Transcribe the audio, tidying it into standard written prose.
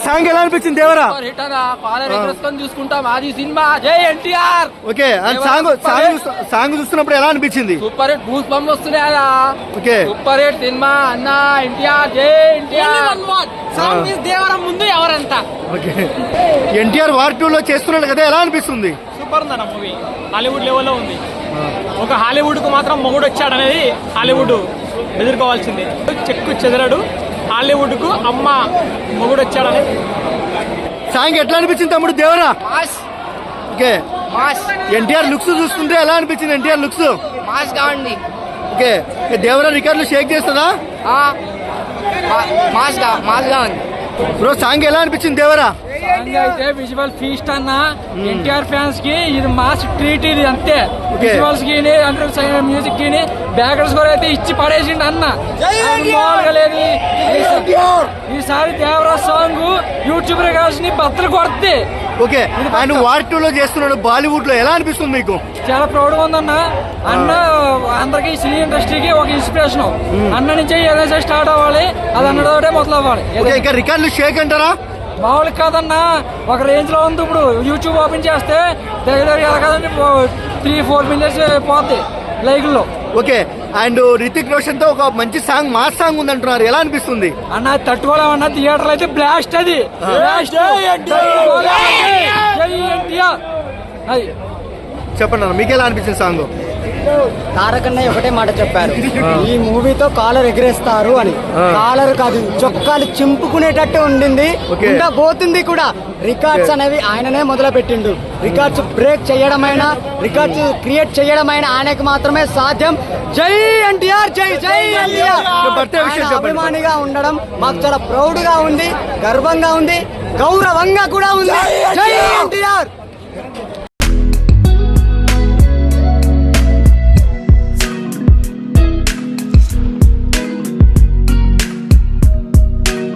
Song ఎలా అనిపించింది దేవరా? చూసుకుంటాం అది సినిమా. జై ఎన్టీఆర్. ఓకే, సాంగ్ చూస్తున్నప్పుడు ఎలా అనిపించింది? సూపర్ హిట్, బూస్ బంప్ వస్తున్నాయా. ఓకే, సూపర్ హిట్ సినిమా అన్న. ఎన్టీఆర్, జై ఎన్టీఆర్. సాంగ్ దేవరా ముందు ఎవరంతా. ఓకే, ఎన్టీఆర్ వార్ 2 లో చేస్తున్నాడు కదా, ఎలా అనిపిస్తుంది? సూపర్ ఉందన్న మూవీ, హాలీవుడ్ లెవెల్లో ఉంది. ఒక హాలీవుడ్ కు మాత్రం మొగుడు వచ్చాడు అనేది హాలీవుడ్ ఎదుర్కోవాల్సిందే. చెక్కు చెదరడు హాలీవుడ్ కు అమ్మ మొగుడు వచ్చాడని. సాంగ్ ఎట్లా అనిపించింది తమ్ముడు దేవరా? ఓకే, ఎన్టీఆర్ లుక్స్ చూస్తుంటే ఎలా అనిపించింది? ఎన్టీఆర్ లుక్స్ మాస్ గా ఉంది. ఓకే, దేవరా రికార్డులు షేక్ చేస్తుందా? మాస్ గా ఉంది బ్రో. సాంగ్ ఎలా అనిపించింది దేవరా? అయితే విజువల్ ఫీస్ట్ అన్న. ఎన్టీఆర్ ఫ్యాన్స్ కి ఇది మాస్ ట్రీట్, ఇది అంతే. విజువల్స్ కి మ్యూజిక్ కి బ్యాక్గ్రౌండ్ స్కోర్ అయితే ఇచ్చి పడేసిండు అన్న. లేదు ఈసారి దేవరా సాంగ్ యూట్యూబ్ రికార్డ్స్ ని బద్దలు కొడితే. ఓకే, ఆయన వార్ 2 లో చేస్తున్నాడు బాలీవుడ్ లో, ఎలా అనిపిస్తుంది మీకు? చాలా ప్రౌడ్ గా ఉందన్న. అన్న అందరికి సినీ ఇండస్ట్రీకి ఒక ఇన్స్పిరేషన్. అన్న నుంచి ఏదైనా స్టార్ట్ అవ్వాలి, అది అన్నతోటే మొదలు అవ్వాలి. ఇంకా రికార్డులు షేక్ అంటారా? మామూలు కాదన్నా, ఒక రేంజ్ లో ఉంది. ఇప్పుడు యూట్యూబ్ ఓపెన్ చేస్తే దగ్గర ఎలా కాదండి 3-4 మిలియన్స్ పోద్ది లైక్లో. ఓకే, అండ్ రితిక్ రోషన్ తో ఒక మంచి సాంగ్, మాస్ సాంగ్ ఉంది అంటున్నారు, ఎలా అనిపిస్తుంది? అన్న తట్టుకోలేమన్నా, థియేటర్ అయితే బ్లాస్ట్. అది చెప్పండి అన్న, మీకు ఎలా అనిపించింది సాంగ్? తారకన్నయ్య ఒకటే మాట చెప్పారు, ఈ మూవీతో కాలర్ ఎగరేస్తారు అని. కాలర్ కాదు, చొక్కాలు చింపుకునేటట్టు ఉండింది, పోతుంది కూడా. రికార్డ్స్ అనేవి ఆయననే మొదలు పెట్టిండు. రికార్డ్స్ బ్రేక్ చేయడమైనా, రికార్డ్స్ క్రియేట్ చేయడమైనా ఆయనకు మాత్రమే సాధ్యం. జై ఎన్టీఆర్, జై జై ఎన్టీఆర్. అభిమానిగా ఉండడం మాకు చాలా ప్రౌడ్ గా ఉంది, గర్వంగా ఉంది, గౌరవంగా కూడా ఉంది. జై ఎన్టీఆర్.